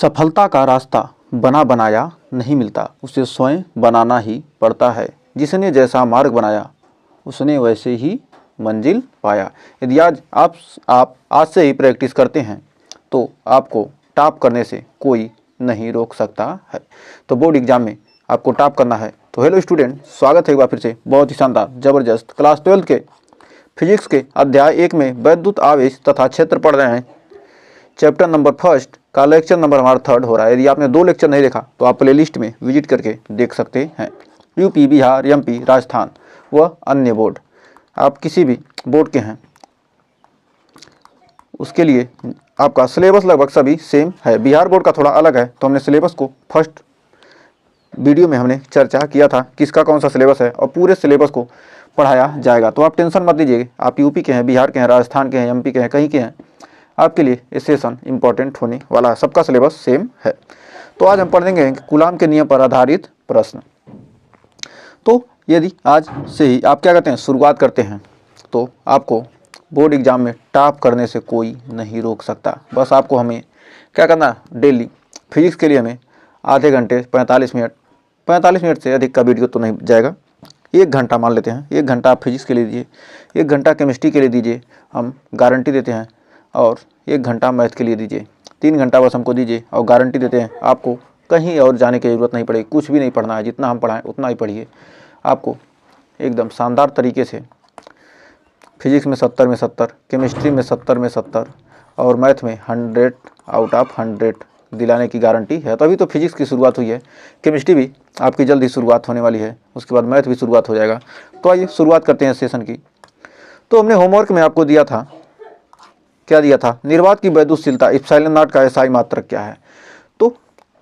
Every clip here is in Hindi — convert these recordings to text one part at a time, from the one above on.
सफलता का रास्ता बना बनाया नहीं मिलता, उसे स्वयं बनाना ही पड़ता है। जिसने जैसा मार्ग बनाया उसने वैसे ही मंजिल पाया। यदि आप आज से ही प्रैक्टिस करते हैं तो आपको टॉप करने से कोई नहीं रोक सकता है। तो बोर्ड एग्जाम में आपको टॉप करना है। तो हेलो स्टूडेंट, स्वागत है एक बार फिर से बहुत ही शानदार ज़बरदस्त क्लास 12 के फिजिक्स के अध्याय 1 में वैद्युत आवेश तथा क्षेत्र पढ़ रहे हैं। चैप्टर नंबर 1 का लेक्चर नंबर हमारा 3 हो रहा है। यदि आपने 2 लेक्चर नहीं देखा तो आप प्ले लिस्ट में विजिट करके देख सकते हैं। यूपी, बिहार, एमपी, राजस्थान व अन्य बोर्ड, आप किसी भी बोर्ड के हैं उसके लिए आपका सिलेबस लगभग सभी सेम है। बिहार बोर्ड का थोड़ा अलग है, तो हमने सिलेबस को फर्स्ट वीडियो में हमने चर्चा किया था किसका कौन सा सिलेबस है और पूरे सिलेबस को पढ़ाया जाएगा। तो आप टेंशन मत लीजिए, आप यूपी के हैं, बिहार के हैं, राजस्थान के हैं, एमपी के हैं, कहीं के हैं, आपके लिए ये सेशन इंपॉर्टेंट होने वाला है। सबका सिलेबस सेम है। तो आज हम पढ़ेंगे कूलाम के नियम पर आधारित प्रश्न। तो यदि आज से ही आप क्या करते हैं, शुरुआत करते हैं, तो आपको बोर्ड एग्जाम में टॉप करने से कोई नहीं रोक सकता। बस आपको हमें क्या करना, डेली फिजिक्स के लिए हमें आधे घंटे 45 मिनट से अधिक का वीडियो तो नहीं जाएगा, 1 घंटा मान लेते हैं। 1 घंटा आप फिजिक्स के लिए दीजिए, 1 घंटा केमिस्ट्री के लिए दीजिए, हम गारंटी देते हैं, और 1 घंटा मैथ के लिए दीजिए। 3 घंटा बस हमको दीजिए और गारंटी देते हैं आपको कहीं और जाने की ज़रूरत नहीं पड़ेगी, कुछ भी नहीं पढ़ना है। जितना हम पढ़ाएं उतना ही पढ़िए, आपको एकदम शानदार तरीके से फिजिक्स में 70 में 70, केमिस्ट्री में 70 में 70 और मैथ में 100 आउट ऑफ 100 दिलाने की गारंटी है। तो अभी तो फिजिक्स की शुरुआत हुई है, केमिस्ट्री भी आपकी जल्द ही शुरुआत होने वाली है, उसके बाद मैथ भी शुरुआत हो जाएगा। तो आइए शुरुआत करते हैं सेशन की। तो हमने होमवर्क में आपको दिया था, क्या दिया था, निर्वात की वैद्युतशीलता एप्सिलॉन नॉट का एसआई मात्रक क्या है। तो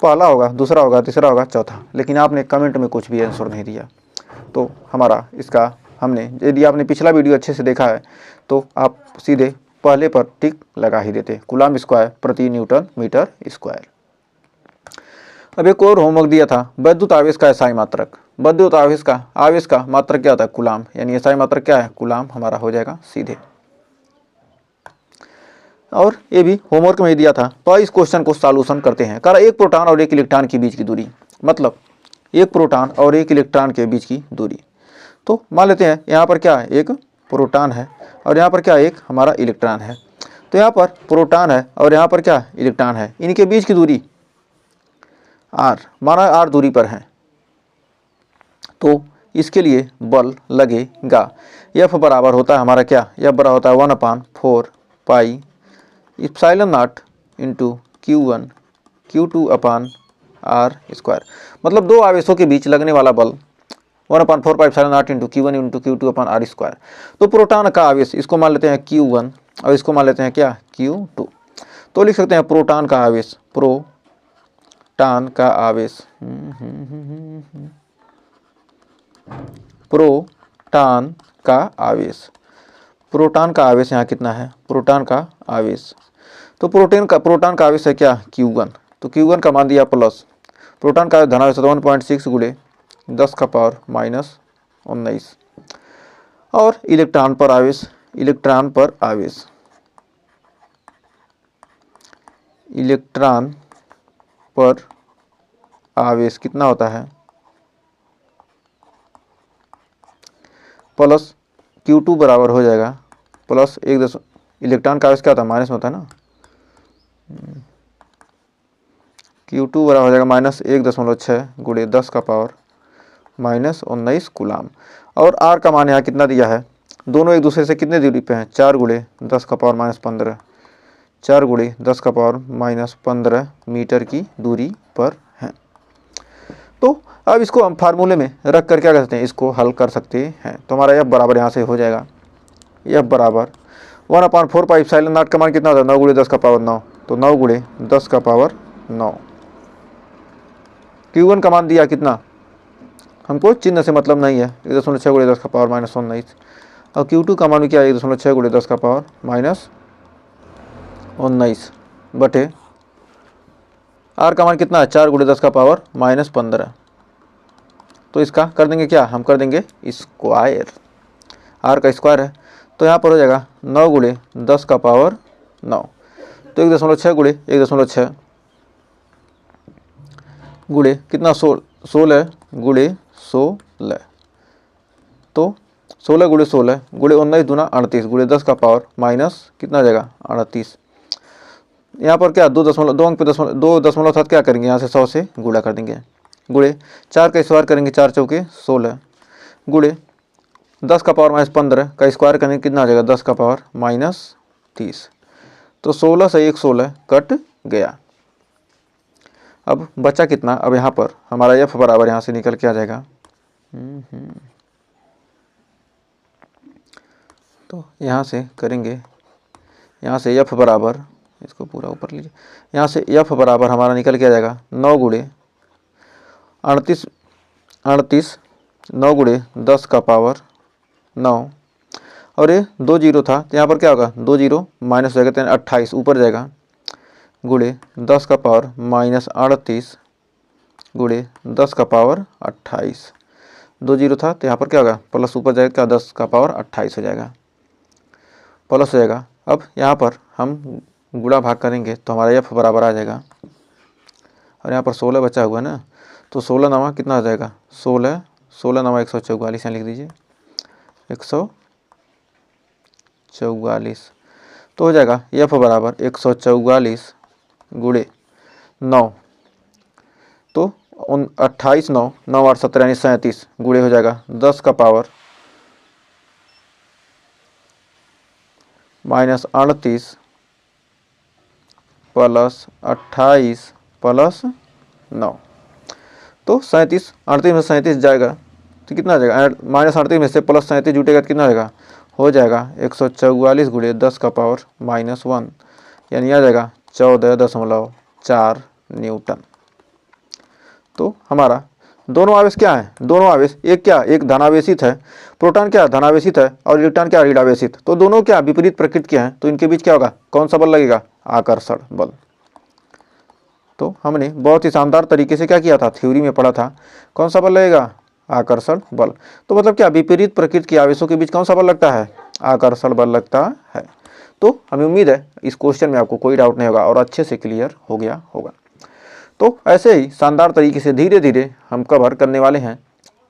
पहला होगा, दूसरा होगा, तीसरा होगा, चौथा, लेकिन आपने कमेंट में कुछ भी आंसर नहीं दिया। तो हमारा इसका हमने, यदि आपने पिछला वीडियो अच्छे से देखा है तो आप सीधे पहले पर टिक लगा ही देते, कूलाम स्क्वायर प्रति न्यूटन मीटर स्क्वायर। अब एक और होमवर्क दिया था, वैद्युत आवेश का एसआई मात्रक। वैद्युत आवेश का मात्रक क्या होता है, कूलाम, यानी एसआई मात्रक क्या है, कूलाम हमारा हो जाएगा सीधे। और ये भी होमवर्क में ही दिया था। तो इस क्वेश्चन को सॉल्यूशन करते हैं। कह रहा एक प्रोटॉन और एक इलेक्ट्रॉन के बीच की दूरी, मतलब एक प्रोटॉन और एक इलेक्ट्रॉन के बीच की दूरी। तो मान लेते हैं यहाँ पर क्या है, एक प्रोटॉन है और यहाँ पर क्या है, एक हमारा इलेक्ट्रॉन है। तो यहाँ पर प्रोटॉन है और यहाँ पर क्या इलेक्ट्रॉन है, इनके बीच की दूरी आर, माना आर दूरी पर है। तो इसके लिए बल लगेगा। एफ बराबर होता है हमारा क्या, एफ बराबर होता है 1/4 pi epsilon naught into Q1 Q2 upon R square. मतलब दो आवेशों के बीच लगने वाला बल 1/4 pi epsilon naught into Q1 into Q2 upon R square. तो प्रोटॉन का आवेश, इसको मान लेते हैं Q1 और इसको मान लेते हैं क्या, Q2। तो लिख सकते हैं प्रोटॉन का आवेश, प्रोटॉन का आवेश, प्रोटॉन का आवेश, प्रोटॉन का आवेश यहाँ कितना है, प्रोटॉन का आवेश। तो प्रोटॉन का आवेश है क्या, Q1। तो Q1 का मान दिया प्लस, प्रोटॉन का धनावेश 1.6 गुणे 10 का पावर -19 और इलेक्ट्रॉन पर आवेश, इलेक्ट्रॉन पर आवेश, इलेक्ट्रॉन पर आवेश कितना होता है, प्लस Q2 बराबर हो जाएगा प्लस 1, इलेक्ट्रॉन का आवेश क्या होता है, माइनस में होता है ना, Q2 बराबर हो जाएगा -1.6 गुणे 10 का पावर -19 कूलाम। और R का मान यहाँ कितना दिया है, दोनों एक दूसरे से कितने दूरी पे हैं, 4 गुणे 10 का पावर -15, 4 गुणे 10 का पावर -15 मीटर की दूरी पर हैं। तो अब इसको हम फार्मूले में रख कर क्या कर सकते हैं, इसको हल कर सकते हैं। तो हमारा F बराबर यहाँ से हो जाएगा, F बराबर 1/4 पाई एप्सिलॉन नॉट का मान कितना होता है, 9 गुणे 10 का पावर 9, तो 9 गुणे 10 का पावर 9। Q1 का मान दिया कितना, हमको चिन्ह से मतलब नहीं है, 1.6 गुणे 10 का पावर -19। और Q2 का मान क्या है, 1.6 गुणे 10 का पावर -19 बटे R का मान कितना है, 4 गुणे 10 का पावर -15। तो इसका कर देंगे क्या, हम कर देंगे स्क्वायर, R का स्क्वायर है। तो यहाँ पर हो जाएगा 9 गुणे 10 का पावर 9, तो 1.6 गुणे 1.6 गुणे कितना 16 गुणे 16, तो 16 गुणे 16 गुणे 19 दूना 38 गुणे 10 का पावर माइनस कितना आ जाएगा 38। यहाँ पर क्या 2 अंक पे 2 दशमलव था, क्या करेंगे यहाँ से 100 से गुणा कर देंगे, गुणे 4 का स्क्वायर करेंगे 4 चौके 16 गुणे 10 का पावर माइनस 15 का स्क्वायर करेंगे कितना आ जाएगा 10 का पावर माइनस 30। तो 16 से 16 कट गया। अब बचा कितना, अब यहाँ पर हमारा एफ बराबर यहाँ से निकल के आ जाएगा। तो यहाँ से करेंगे, यहाँ से एफ बराबर, इसको पूरा ऊपर लीजिए, यहाँ से एफ बराबर हमारा निकल के आ जाएगा 9 गुणे 38 9 गुणे 10 का पावर 9, और ये 2 जीरो था तो यहाँ पर क्या होगा 2 जीरो माइनस हो जाएगा, 28 ऊपर जाएगा, गुणे 10 का पावर माइनस 38 गुणे 10 का पावर 28। 2 जीरो था तो यहाँ पर क्या होगा प्लस ऊपर जाएगा, क्या 10 का पावर 28 हो जाएगा, प्लस हो जाएगा। अब यहाँ पर हम गुणा भाग करेंगे तो हमारा एफ बराबर आ जाएगा, और यहाँ पर 16 बचा हुआ ना, तो 16 नवा कितना आ जाएगा 16 नवा 144, यहाँ लिख दीजिए 144, तो हो जाएगा एफ बराबर 144 गुणे 9, तो 28 9 9 8 17 यानी 37 गुणे हो जाएगा 10 का पावर माइनस 38 प्लस 28 प्लस 9, तो 37, 38 में 37 जाएगा तो कितना आ जाएगा, माइनस 38 में से प्लस 37 जुटेगा तो कितना आ जाएगा, हो जाएगा 144 गुणे 10 का पावर माइनस 1, यानी आ जाएगा 14.4 न्यूटन। तो हमारा दोनों आवेश क्या है, दोनों आवेश एक क्या, एक धनावेशित है, प्रोटॉन क्या धनावेशित है और इलेक्ट्रॉन क्या ऋणावेशित, तो दोनों क्या विपरीत प्रकृति के हैं, तो इनके बीच क्या होगा, कौन सा बल लगेगा, आकर्षण बल। तो हमने बहुत ही शानदार तरीके से क्या किया था, थ्योरी में पढ़ा था, कौन सा बल लगेगा, आकर्षण बल। तो मतलब क्या विपरीत प्रकृति के आवेशों के बीच कौन सा बल लगता है, आकर्षण बल लगता है। तो हमें उम्मीद है इस क्वेश्चन में आपको कोई डाउट नहीं होगा और अच्छे से क्लियर हो गया होगा। तो ऐसे ही शानदार तरीके से धीरे धीरे हम कवर करने वाले हैं,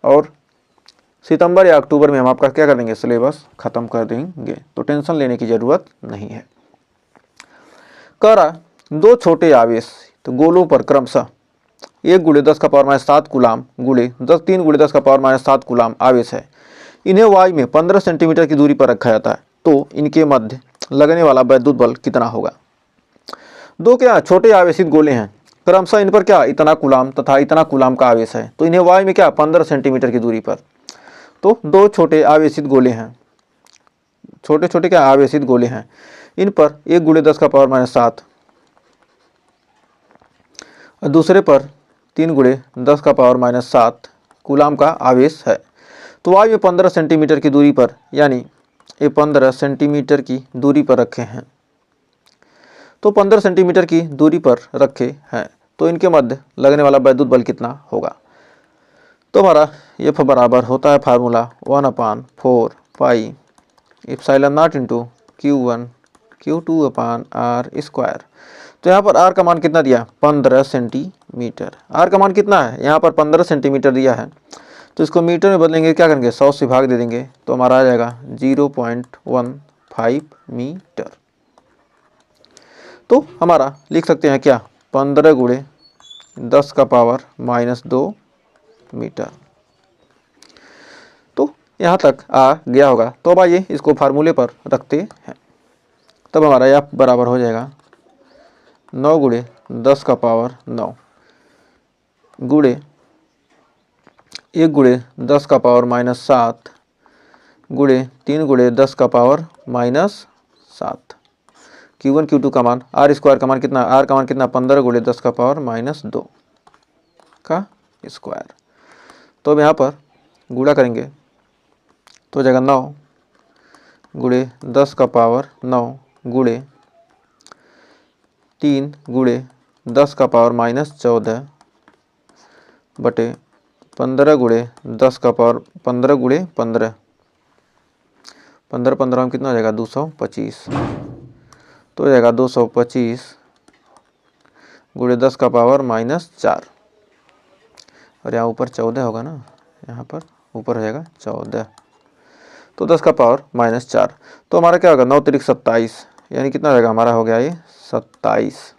और सितंबर या अक्टूबर में हम आपका क्या कर देंगे, सिलेबस खत्म कर देंगे, तो टेंशन लेने की जरूरत नहीं है। कह रहा 2 छोटे आवेश तो गोलों पर क्रमशः 1 गुणे 10 का पावर माइनस 7 कूलाम गुणे 3 गुणे 10 का पावर माइनस 7 कूलाम आवेश है, इन्हें वायु में 15 सेंटीमीटर की दूरी पर रखा जाता है, तो इनके मध्य लगने वाला वैद्युत बल कितना होगा। 2 क्या छोटे आवेशित गोले हैं, क्रमशः इन पर क्या इतना कूलाम तथा इतना कूलाम का आवेश है, तो इन्हें वायु में क्या 15 सेंटीमीटर की दूरी पर, तो 2 छोटे आवेशित गोले हैं, छोटे छोटे क्या आवेशित गोले हैं, इन पर 1 गुणे 10 का पावर माइनस 7 और दूसरे पर 3 गुणे 10 का पावर माइनस 7 कूलाम का आवेश है, तो वायु में 15 सेंटीमीटर की दूरी पर, यानी ये 15 सेंटीमीटर की दूरी पर रखे हैं, तो 15 सेंटीमीटर की दूरी पर रखे हैं, तो इनके मध्य लगने वाला वैद्युत बल कितना होगा। तो हमारा एफ बराबर होता है formula 1/4 pi epsilon naught into Q1 Q2 upon R square. तो यहाँ पर आर का मान कितना दिया 15 सेंटीमीटर, आर का मान कितना है यहाँ पर 15 सेंटीमीटर दिया है, तो इसको मीटर में बदलेंगे, क्या करेंगे 100 से भाग दे देंगे, तो हमारा आ जाएगा 0.15 मीटर। तो हमारा लिख सकते हैं क्या 15 गुणे 10 का पावर माइनस 2 मीटर। तो यहाँ तक आ गया होगा, तो अब आइए इसको फार्मूले पर रखते हैं, तब हमारा यह बराबर हो जाएगा 9 गुणे 10 का पावर 9 गुणे 1 गुणे 10 का पावर माइनस 7 गुणे 3 गुणे 10 का पावर माइनस 7। Q1 Q2 का मान, आर स्क्वायर का मान कितना, आर का मान कितना 15 गुणे 10 का पावर माइनस 2 का स्क्वायर। तो अब यहाँ पर गुणा करेंगे तो हो जाएगा 9 गुणे 10 का पावर 9 गुणे 3 गुणे 10 का पावर माइनस 14 बटे 15 गुणे 10 का पावर 15 गुणे 15 15 में कितना हो जाएगा 225, तो हो जाएगा 225 गुणे 10 का पावर माइनस 4। और यहाँ ऊपर 14 होगा ना, यहाँ पर ऊपर हो जाएगा 14, तो 10 का पावर -4। तो हमारा क्या होगा 9 तिरिक 27, यानी कितना रहेगा हमारा, हो गया ये 27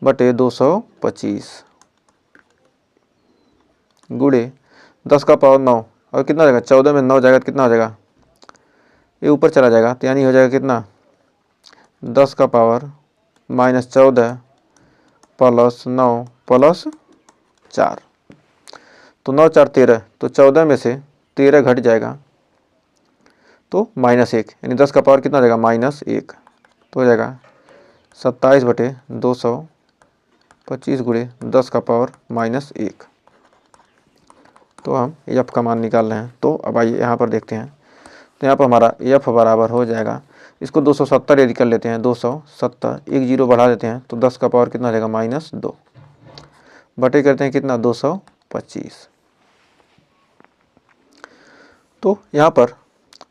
बटे 225 गुणे 10 का पावर 9, और कितना जाएगा 14 में 9 जाएगा तो कितना हो जाएगा, ये ऊपर चला जाएगा, तो यानी हो जाएगा कितना 10 का पावर -14 प्लस 9 प्लस 4, तो 9 4 13, तो 14 में से 13 घट जाएगा तो -1, यानी 10 का पावर कितना जाएगा -1, तो हो जाएगा 27 बटे 225 गुणे 10 का पावर -1। तो हम एफ का मान निकाल रहे हैं। तो अब आइए यहाँ पर देखते हैं, तो यहाँ पर हमारा एफ बराबर हो जाएगा, इसको 270 यदि कर लेते हैं, 270 एक जीरो बढ़ा देते हैं तो 10 का पावर कितना रहेगा -2 बटे करते हैं कितना 225। तो यहाँ पर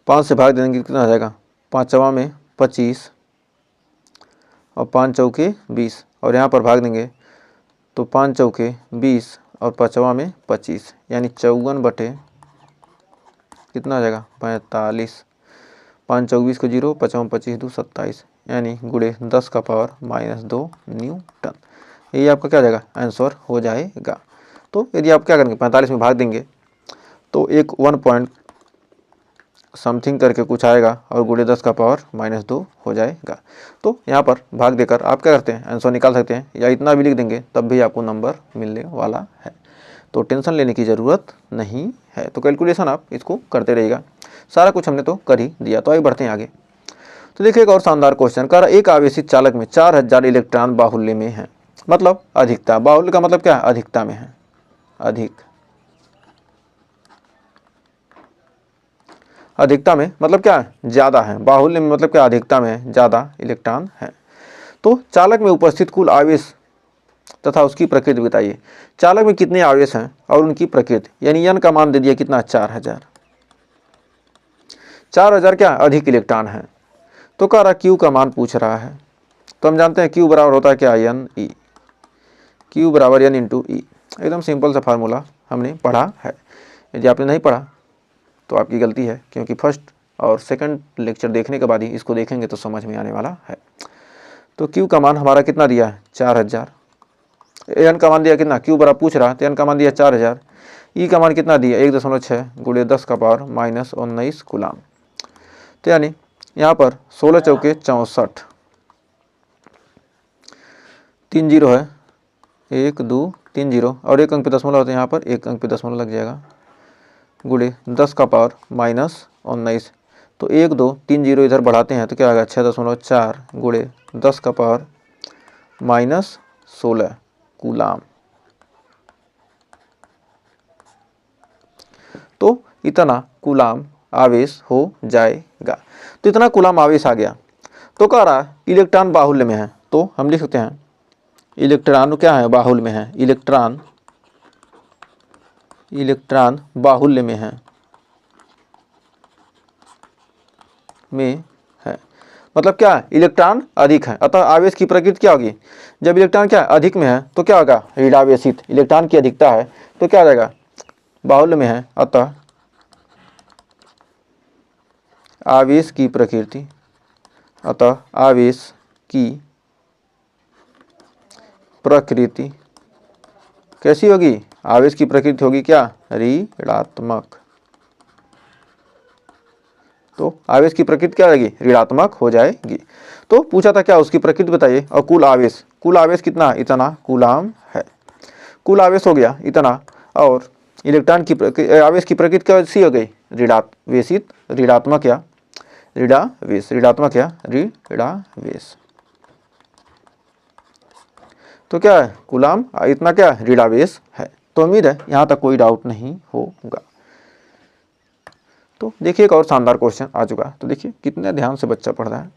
5 से भाग देंगे कितना आ जाएगा, 5वां में 25 और 5 चौके 20, और यहाँ पर भाग देंगे तो 5 चौके 20 और 5वां में 25, यानी 54 बटे कितना आ जाएगा 45, 5 चौक 20 को 0, 5वां 25 2 27, यानी गुणे 10 का पावर -2 न्यूटन। ये आपका क्या हो जाएगा, आंसर हो जाएगा। तो यदि आप क्या करेंगे 45 में भाग देंगे तो एक 1 पॉइंट समथिंग करके कुछ आएगा और गुणे 10 का पावर -2 हो जाएगा। तो यहाँ पर भाग देकर आप क्या करते हैं, आंसर निकाल सकते हैं, या इतना भी लिख देंगे तब भी आपको नंबर मिलने वाला है। तो टेंशन लेने की ज़रूरत नहीं है। तो कैलकुलेशन आप इसको करते रहिएगा, सारा कुछ हमने तो कर ही दिया। तो आगे बढ़ते हैं आगे। तो देखिए एक और शानदार क्वेश्चन कर, एक आवेशित चालक में 4000 इलेक्ट्रॉन बाहुल्य में है, मतलब अधिकता, बाहुल्य का मतलब क्या है, अधिकता में है, अधिकता में मतलब क्या है, ज़्यादा है, बाहुल्य में मतलब क्या, अधिकता में ज़्यादा इलेक्ट्रॉन है। तो चालक में उपस्थित कुल आवेश तथा उसकी प्रकृति बताइए। चालक में कितने आवेश हैं और उनकी प्रकृति, यानी n का मान दे दिया कितना 4000, 4000 क्या अधिक इलेक्ट्रॉन है। तो कह रहा Q का मान पूछ रहा है, तो हम जानते हैं Q बराबर होता है क्या, NE, Q बराबर N इंटू E। एकदम सिंपल सा फार्मूला हमने पढ़ा है, यदि आपने नहीं पढ़ा तो आपकी गलती है, क्योंकि फर्स्ट और सेकंड लेक्चर देखने के बाद ही इसको देखेंगे तो समझ में आने वाला है। तो Q का मान हमारा कितना दिया है 4000, N का मान दिया कितना, Q बराबर पूछ रहा है तो N का मान दिया 4000, E का मान कितना दिया 1.6 गुणे 10 का पावर -19 कूलाम। तो यानी यहाँ पर 16 चौके 64, 3 जीरो है, 1 2 3 जीरो और 1 अंक पे दशमलव होते हैं, यहाँ पर 1 अंक पे दशमलव लग जाएगा, गुणे 10 का पावर -19। तो 1 2 3 जीरो इधर बढ़ाते हैं तो क्या आएगा 6.4 गुणे 10 का पावर -16 कूलाम। तो इतना कूलाम आवेश हो जाएगा। तो इतना कूलाम आवेश आ गया। तो कह रहा है इलेक्ट्रॉन बाहुल्य में है, तो हम लिख सकते हैं इलेक्ट्रॉन क्या है, बाहुल्य में है, इलेक्ट्रॉन बाहुल्य में है, मतलब क्या है, इलेक्ट्रॉन अधिक है, अतः आवेश की प्रकृति क्या होगी, जब इलेक्ट्रॉन क्या है अधिक में है तो क्या होगा, ऋणावेशित, इलेक्ट्रॉन की अधिकता है तो क्या आ जाएगा बाहुल्य में है, अतः आवेश की प्रकृति, कैसी होगी, आवेश की प्रकृति होगी क्या, ऋणात्मक। तो आवेश की प्रकृति क्या रहेगी, ऋणात्मक हो जाएगी। तो पूछा था क्या, उसकी प्रकृति बताइए, और कुल आवेश कितना, इतना कूलाम है, कुल आवेश हो गया इतना, और इलेक्ट्रॉन की आवेश की प्रकृति कैसी हो गई, ऋणावेशित, ऋणात्मक या ऋणावेश। तो क्या है, कूलाम इतना क्या ऋणावेश है। तो उम्मीद है यहाँ तक कोई डाउट नहीं होगा। तो देखिए एक और शानदार क्वेश्चन आ चुका है, तो देखिए कितने ध्यान से बच्चा पढ़ रहा है।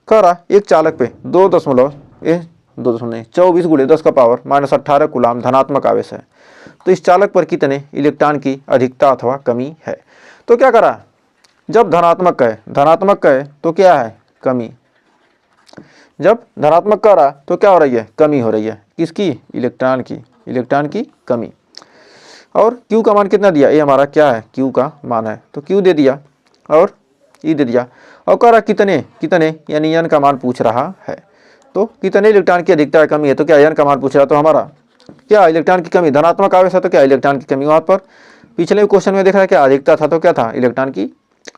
कह रहा एक चालक पे 2.24 गुणे 10 का पावर -18 कूलाम धनात्मक आवेश है, तो इस चालक पर कितने इलेक्ट्रॉन की अधिकता अथवा कमी है। तो क्या करा, जब धनात्मक है तो क्या है, कमी, जब धनात्मक कह रहा तो क्या हो रही है, कमी हो रही है, किसकी, इलेक्ट्रॉन की, इलेक्ट्रॉन की कमी। और Q का मान कितना दिया, ये हमारा क्या है, Q का मान है, तो Q दे दिया और E दे दिया। और कह रहा कितने कितने यानी N का मान पूछ रहा है। तो कितने इलेक्ट्रॉन की अधिकता है कमी है, तो क्या N का मान पूछ रहा, तो हमारा क्या इलेक्ट्रॉन की कमी धनात्मक आवेश है, तो क्या इलेक्ट्रॉन की कमी। वहाँ पर पिछले क्वेश्चन में देखा है क्या अधिकता था, तो क्या था इलेक्ट्रॉन की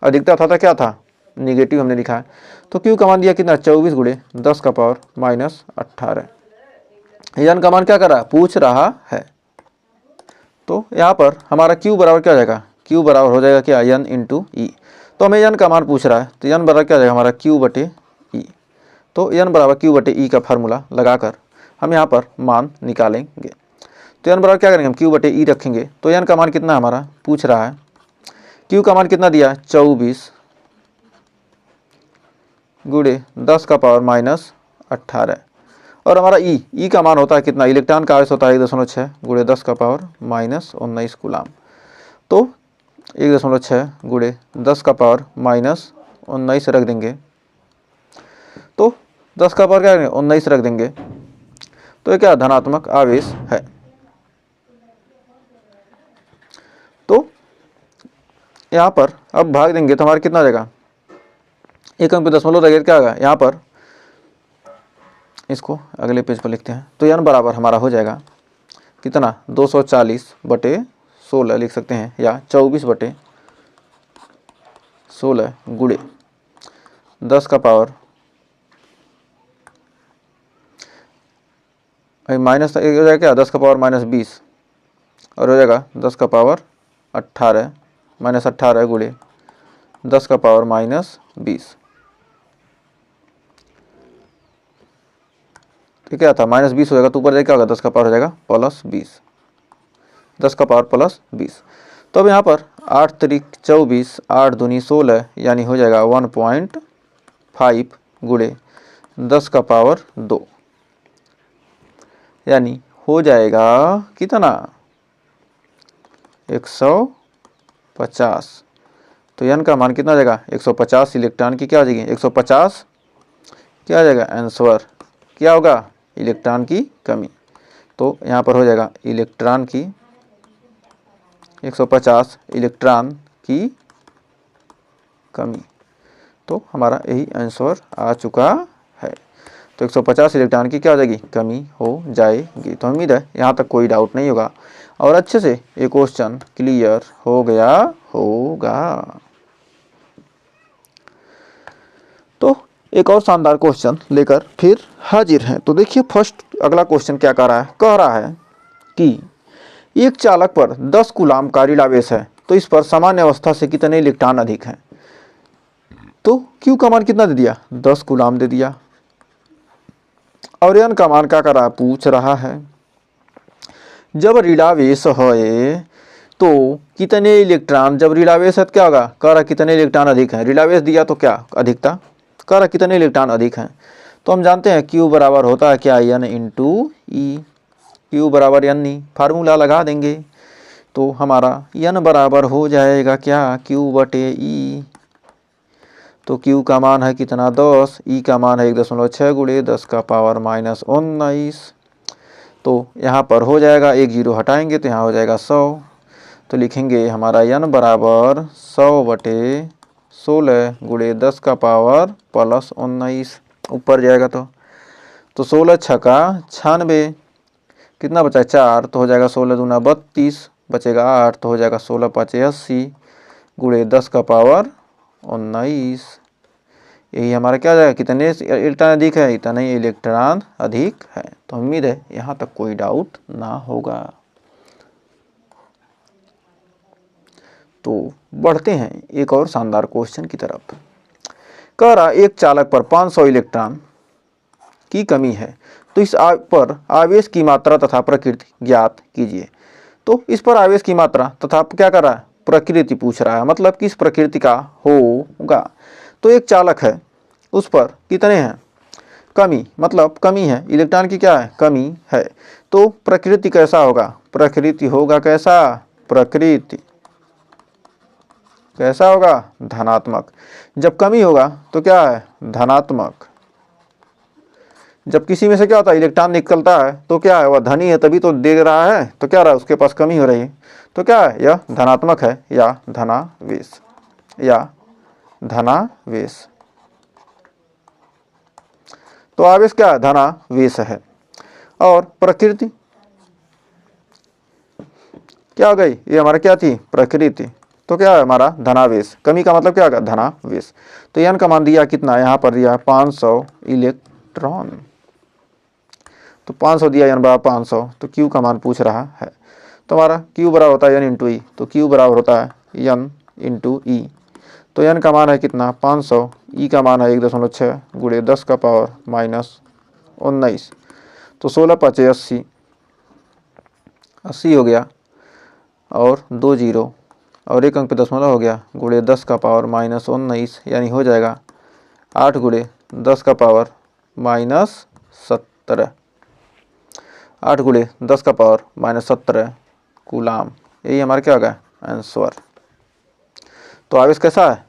अधिकता था, तो क्या था निगेटिव हमने लिखा है। तो Q का मान दिया कितना 24 गुणे 10 का पावर माइनस 18। N का मान क्या कर रहा है, पूछ रहा है। तो यहाँ पर हमारा Q बराबर क्या हो जाएगा, Q बराबर हो जाएगा क्या N इंटू ई। तो हमें N का मान पूछ रहा है, तो N बराबर क्या हो जाएगा हमारा Q बटे ई। तो N बराबर Q बटे ई का फार्मूला लगाकर हम यहाँ पर मान निकालेंगे। तो N बराबर क्या करेंगे हम Q बटे ई रखेंगे। तो N का मान कितना हमारा पूछ रहा है, Q का मान कितना दिया 24 गुणे 10 का पावर माइनस 18। और हमारा ई का मान होता है कितना, इलेक्ट्रॉन का आवेश होता है 1.6 गुणे 10 का पावर माइनस 19 कूलाम। तो 1.6 गुणे 10 का पावर माइनस 19 रख देंगे, तो 10 का पावर क्या करेंगे 19 रख देंगे, तो ये क्या धनात्मक आवेश है। तो यहाँ पर अब भाग देंगे तो हमारा कितना आ जाएगा, एक अंक पे दशमलव रखें क्या होगा यहाँ पर, इसको अगले पेज पर लिखते हैं। तो N बराबर हमारा हो जाएगा कितना 240 बटे 16 लिख सकते हैं, या 24 बटे 16 गुणे 10 का पावर माइनस हो जाएगा क्या 10 का पावर माइनस 20, और हो जाएगा 10 का पावर 18 माइनस 18 गुणे 10 का पावर माइनस 20। तो क्या था माइनस 20 हो जाएगा, तो ऊपर जाएगा क्या होगा 10 का पावर हो जाएगा प्लस 20, 10 का पावर प्लस 20। तो अब यहाँ पर 8 त्रिक 24 8 दूनी 16 यानी हो जाएगा 1.5 गुणे 10 का पावर 2, यानी हो जाएगा कितना 150। तो N का मान कितना आ जाएगा 150 इलेक्ट्रॉन की क्या हो जाएगी 150 क्या आ जाएगा आंसर क्या होगा इलेक्ट्रॉन की कमी। तो यहाँ पर हो जाएगा इलेक्ट्रॉन की 150 इलेक्ट्रॉन की कमी। तो हमारा यही आंसर आ चुका है। तो 150 इलेक्ट्रॉन की क्या हो जाएगी कमी हो जाएगी। तो उम्मीद है यहाँ तक कोई डाउट नहीं होगा और अच्छे से ये क्वेश्चन क्लियर हो गया होगा। तो एक और शानदार क्वेश्चन लेकर फिर हाजिर हैं। तो देखिए फर्स्ट अगला क्वेश्चन क्या कह रहा है, कह रहा है कि एक चालक पर 10 कूलाम का ऋणावेश है, तो इस पर सामान्य अवस्था से कितने इलेक्ट्रॉन अधिक हैं। तो Q का मान कितना दे दिया 10 कूलाम दे दिया, और N का मान क्या कर रहा है पूछ रहा है। जब ऋणावेश है तो कितने इलेक्ट्रॉन, जब ऋणावेश है तो क्या होगा कह रहा कितने इलेक्ट्रॉन अधिक हैं, ऋणावेश दिया तो क्या अधिकता, कह रहा कितने इलेक्ट्रॉन अधिक हैं। तो हम जानते हैं Q बराबर होता है क्या N इंटू ई, Q बराबर N ई, फार्मूला लगा देंगे तो हमारा N बराबर हो जाएगा क्या Q बटे ई। तो Q का मान है कितना 10, E का मान है 1.6 गुणे 10 का पावर माइनस 19। तो यहाँ पर हो जाएगा एक जीरो हटाएंगे तो यहाँ हो जाएगा 100। तो लिखेंगे हमारा N बराबर 100 बटे 16 गुणे 10 का पावर प्लस 19, ऊपर जाएगा तो 16 छक्का 96, कितना बचा 4, तो हो जाएगा 16 दूना 32, बचेगा 8, तो हो जाएगा 16 पाँचे 80 गुणे 10 का पावर 19। यही हमारा क्या जाएगा कितने इलेक्ट्रॉन अधिक है, इतने इलेक्ट्रॉन अधिक है। तो उम्मीद है यहाँ तक कोई डाउट ना होगा। तो बढ़ते हैं एक और शानदार क्वेश्चन की तरफ। कह रहा एक चालक पर 500 इलेक्ट्रॉन की कमी है, तो इस पर आवेश की मात्रा तथा प्रकृति ज्ञात कीजिए। तो इस पर आवेश की मात्रा तथा क्या कर रहा है प्रकृति पूछ रहा है, मतलब किस प्रकृति का होगा। तो एक चालक है उस पर कितने हैं कमी, मतलब कमी है इलेक्ट्रॉन की क्या है कमी है। तो प्रकृति कैसा होगा, प्रकृति होगा कैसा, प्रकृति कैसा होगा धनात्मक। जब कमी होगा तो क्या है धनात्मक, जब किसी में से क्या होता है, इलेक्ट्रॉन निकलता है तो क्या है, वह धनी है तभी तो दे रहा है, तो क्या रहा है, उसके पास कमी हो रही है, तो क्या है, यह धनात्मक है या धनावेश, या धनावेश। तो आवेश क्या है, धनावेश है। और प्रकृति क्या हो गई, ये हमारा क्या थी, प्रकृति, तो क्या है हमारा धनावेश। कमी का मतलब क्या होगा, धनावेश। तो n का मान दिया कितना, यहाँ पर दिया 500 इलेक्ट्रॉन, तो 500 दिया, n बराबर 500, तो q का मान पूछ रहा है। तो हमारा q बराबर होता है n इंटू ई, तो q बराबर होता है n इंटू ई। तो n का मान है कितना 500, ई का मान है 1.6 गुणे 10 का पावर -19, तो 16 5 80, 80 हो गया, और 2 जीरो और 1 अंक पे दशमलव हो गया, गुणे 10 का पावर -19, यानी हो जाएगा 8 गुणे 10 का पावर -17, 8 गुणे 10 का पावर -17 कूलाम। यही हमारा क्या होगा, आंसर। तो आवेश कैसा है,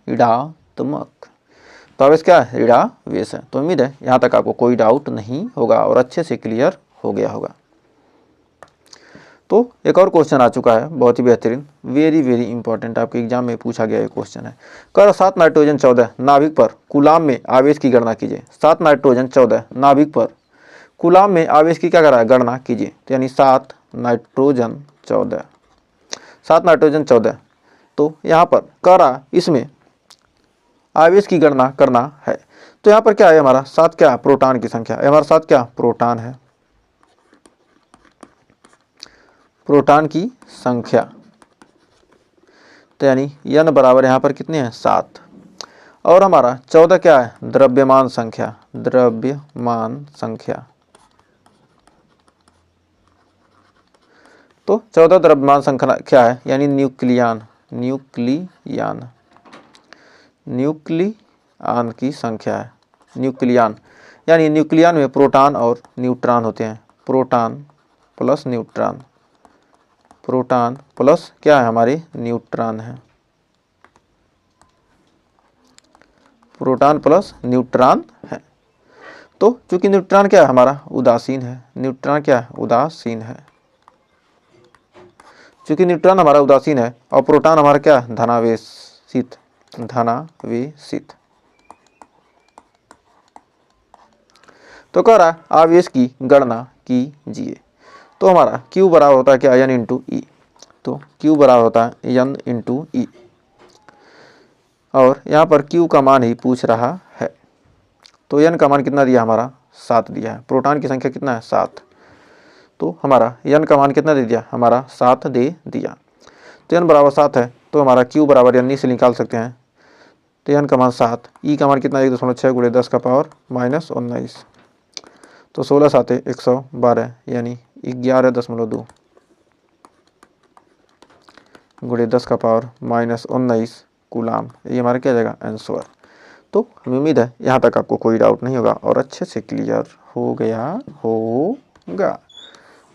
ऋणात्मक। तो आवेश क्या है, ऋणावेश है। तो उम्मीद है यहाँ तक आपको कोई डाउट नहीं होगा और अच्छे से क्लियर हो गया होगा। तो एक और क्वेश्चन आ चुका है, बहुत ही बेहतरीन, वेरी वेरी इंपॉर्टेंट, आपके एग्जाम में पूछा गया ये क्वेश्चन है। कर 7 नाइट्रोजन 14 नाभिक पर कूलाम में आवेश की गणना कीजिए। 7 नाइट्रोजन 14 नाभिक पर कूलाम में आवेश की क्या करा है, गणना कीजिए। तो यानी 7 नाइट्रोजन 14, 7 नाइट्रोजन 14, तो यहाँ पर करा इसमें आवेश की गणना करना है। तो यहाँ पर क्या है हमारा, 7 क्या है, प्रोटॉन की संख्या, हमारा 7 क्या, प्रोटॉन है, प्रोटॉन की संख्या। तो यानी n बराबर यहाँ पर कितने हैं, 7, और हमारा 14 क्या है, द्रव्यमान संख्या, द्रव्यमान संख्या। तो 14 द्रव्यमान संख्या क्या है, यानी न्यूक्लियन, न्यूक्लियन, न्यूक्लियन की संख्या है, न्यूक्लियन। यानी न्यूक्लियन में प्रोटॉन और न्यूट्रॉन होते हैं, proton plus neutron, proton plus क्या है, हमारे न्यूट्रॉन है, प्रोटॉन प्लस न्यूट्रॉन है। तो चूंकि न्यूट्रॉन क्या है, हमारा उदासीन है, न्यूट्रॉन क्या है, उदासीन है। चूंकि न्यूट्रॉन हमारा उदासीन है और प्रोटॉन हमारा क्या है, धनावेशित, धनावेशित। तो कह रहा है आवेश की गणना कीजिए। तो हमारा Q बराबर होता है क्या, n इंटू ई। तो Q बराबर होता है n इंटू ई, और यहाँ पर Q का मान ही पूछ रहा है। तो n का मान कितना दिया, हमारा 7 दिया है। प्रोटॉन की संख्या कितना है, 7, तो हमारा n का मान कितना दे दिया, हमारा 7 दे दिया। तो n बराबर 7 है, तो हमारा Q बराबर n से निकाल सकते हैं। तो n का मान 7, ई का मान कितना, 1.6 गुणे 10 का पावर -19, तो 16 7 112, यानी 11.2 गुणे 10 का पावर -19 कूलाम। ये हमारा क्या जाएगा, आंसर। तो हमें उम्मीद है यहाँ तक आपको कोई डाउट नहीं होगा और अच्छे से क्लियर हो गया होगा।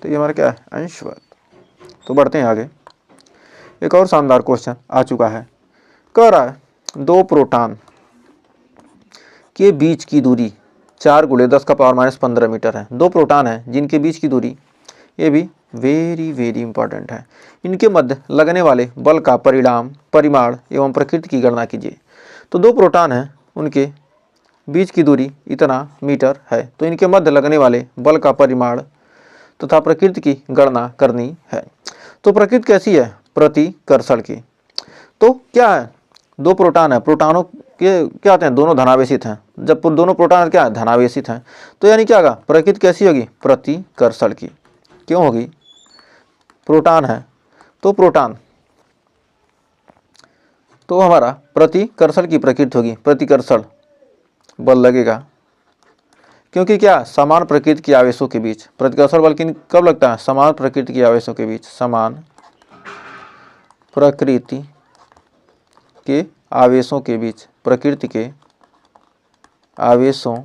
तो ये हमारा क्या है, आंसर। तो बढ़ते हैं आगे। एक और शानदार क्वेश्चन आ चुका है, कह रहा है 2 प्रोटॉन के बीच की दूरी 4 गुणे 10 का पावर -15 मीटर है। 2 प्रोटॉन हैं जिनके बीच की दूरी, ये भी वेरी वेरी इंपॉर्टेंट है, इनके मध्य लगने वाले बल का परिमाण एवं प्रकृति की गणना कीजिए। तो 2 प्रोटॉन हैं, उनके बीच की दूरी इतना मीटर है, तो इनके मध्य लगने वाले बल का परिमाण तथा प्रकृति की गणना करनी है। तो प्रकृति कैसी है, प्रतिकर्षण की। तो क्या है, 2 प्रोटॉन है, प्रोटॉनों के क्या होते हैं, दोनों धनावेशित हैं। जब दोनों प्रोटॉन क्या है, धनावेशित हैं, तो यानी क्या होगा, प्रकृति कैसी होगी, प्रतिकर्षण की। क्यों होगी, प्रोटॉन है तो प्रोटॉन, तो हमारा प्रतिकर्षण की प्रकृति होगी, प्रतिकर्षण बल लगेगा। क्योंकि क्या, समान प्रकृति के आवेशों के बीच प्रतिकर्षण बल कब लगता है, समान प्रकृति के आवेशों के बीच, समान प्रकृति के आवेशों के बीच, प्रकृति के आवेशों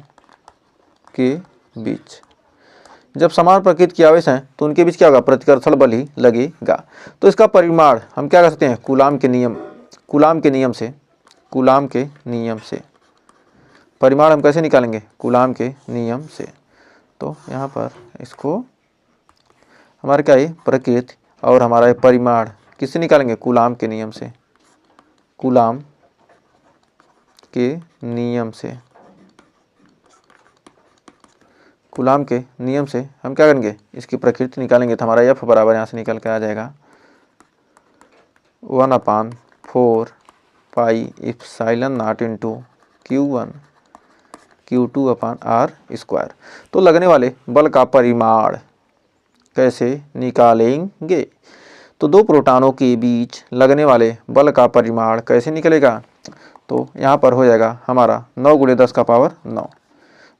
के बीच जब समान प्रकृति के आवेश हैं तो उनके बीच क्या होगा, प्रतिकर्षण बल ही लगेगा। तो इसका परिमाण हम क्या कर सकते हैं, कूलाम के नियम से, कूलाम के नियम से परिमाण हम कैसे निकालेंगे? कूलाम के नियम से। तो यहाँ पर इसको हमारा क्या है? प्रकृति और हमारा परिमाण किससे निकालेंगे? कूलाम के नियम से। कूलाम के नियम से, कूलाम के नियम से हम क्या करेंगे? इसकी प्रकृति निकालेंगे। तो हमारा एफ बराबर यहाँ से निकल के आ जाएगा 1/4 pi epsilon naught into Q1 Q2/r²। तो लगने वाले बल का परिमाण कैसे निकालेंगे? तो दो प्रोटॉनों के बीच लगने वाले बल का परिमाण कैसे निकलेगा? तो यहाँ पर हो जाएगा हमारा 9 × 10 का पावर 9,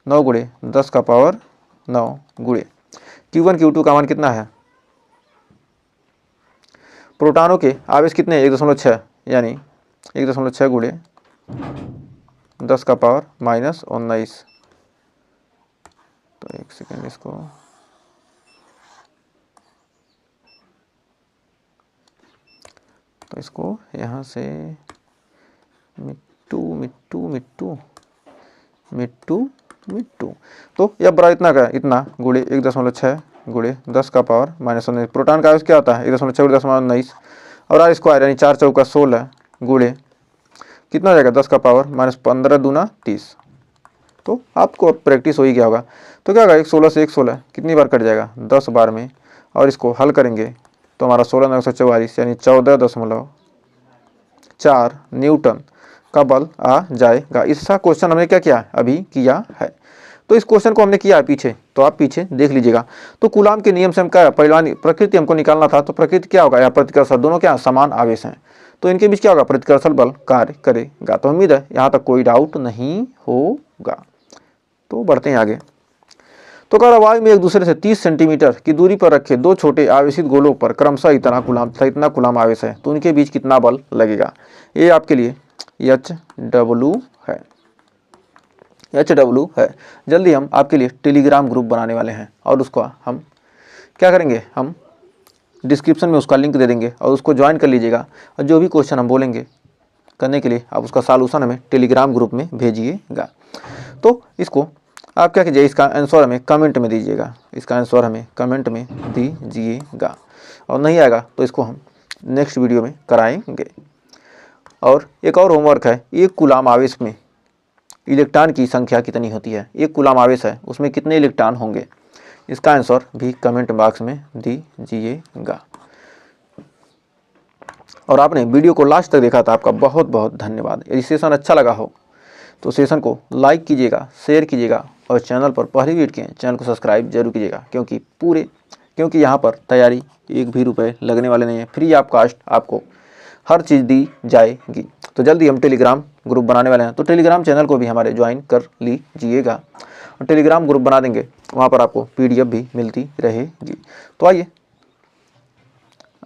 9 × 10 का पावर 9 गुणे Q1 Q2 का मान कितना है? प्रोटॉनों के आवेश कितने हैं? 1.6, यानी 1.6 गुणे 10 का पावर -19। तो एक सेकेंड, इसको यहाँ से मिट्टू। तो यह बड़ा इतना का इतना गुणे 1.6 गुणे 10 का पावर -19। प्रोटॉन का आवेश क्या होता है? 1.6 गुणे 10⁻19 और r² यानी 4 × 4 = 16 गुणे कितना हो जाएगा? 10 का पावर -15 दूना 30। तो आपको प्रैक्टिस हो ही गया होगा। तो क्या होगा? 1 16 से 1 16 कितनी बार कट जाएगा? 10 बार में। और इसको हल करेंगे तो हमारा 16 9 144 यानी 14.4 न्यूटन का बल आ जाएगा। इसका क्वेश्चन हमने क्या किया? अभी किया है। तो इस क्वेश्चन को हमने किया है पीछे, तो आप पीछे देख लीजिएगा। तो कूलाम के नियम से हम क्या प्रकृति हमको निकालना था। तो प्रकृति क्या होगा? या प्रतिकर्षण, दोनों क्या समान आवेश हैं, तो इनके बीच क्या होगा? प्रतिकर्षण बल कार्य करेगा। तो उम्मीद है यहाँ तक कोई डाउट नहीं होगा। तो बढ़ते हैं आगे। तो कह रहा वायु में एक दूसरे से 30 सेंटीमीटर की दूरी पर रखे दो छोटे आवेशित गोलों पर क्रमशः इतना कूलाम आवेश है, तो उनके बीच कितना बल लगेगा? ये आपके लिए HW है, HW है। जल्दी हम आपके लिए टेलीग्राम ग्रुप बनाने वाले हैं और उसको हम क्या करेंगे? हम डिस्क्रिप्शन में उसका लिंक दे देंगे और उसको ज्वाइन कर लीजिएगा। और जो भी क्वेश्चन हम बोलेंगे करने के लिए आप उसका सॉल्यूशन हमें टेलीग्राम ग्रुप में भेजिएगा। तो इसको आप क्या कीजिए? इसका आंसर हमें कमेंट में दीजिएगा, इसका आंसर हमें कमेंट में दीजिएगा। और नहीं आएगा तो इसको हम नेक्स्ट वीडियो में कराएंगे। और एक और होमवर्क है, एक कूलाम आवेश में इलेक्ट्रॉन की संख्या कितनी होती है? एक कूलाम आवेश है, उसमें कितने इलेक्ट्रॉन होंगे? इसका आंसर भी कमेंट बॉक्स में दीजिएगा। और आपने वीडियो को लास्ट तक देखा था, आपका बहुत बहुत धन्यवाद। यदि सेशन अच्छा लगा हो तो सेशन को लाइक कीजिएगा, शेयर कीजिएगा और चैनल पर पहली वीडियो के चैनल को सब्सक्राइब जरूर कीजिएगा, क्योंकि यहाँ पर तैयारी एक भी रुपये लगने वाले नहीं है, फ्री ऑफ कास्ट आपको हर चीज़ दी जाएगी। तो जल्दी हम टेलीग्राम ग्रुप बनाने वाले हैं, तो टेलीग्राम चैनल को भी हमारे ज्वाइन कर लीजिएगा और टेलीग्राम ग्रुप बना देंगे, वहाँ पर आपको PDF भी मिलती रहेगी। तो आइए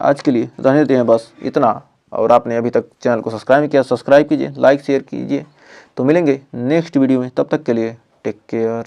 आज के लिए रहने देते हैं बस इतना। और आपने अभी तक चैनल को सब्सक्राइब किया, सब्सक्राइब कीजिए, लाइक शेयर कीजिए। तो मिलेंगे नेक्स्ट वीडियो में, तब तक के लिए टेक केयर।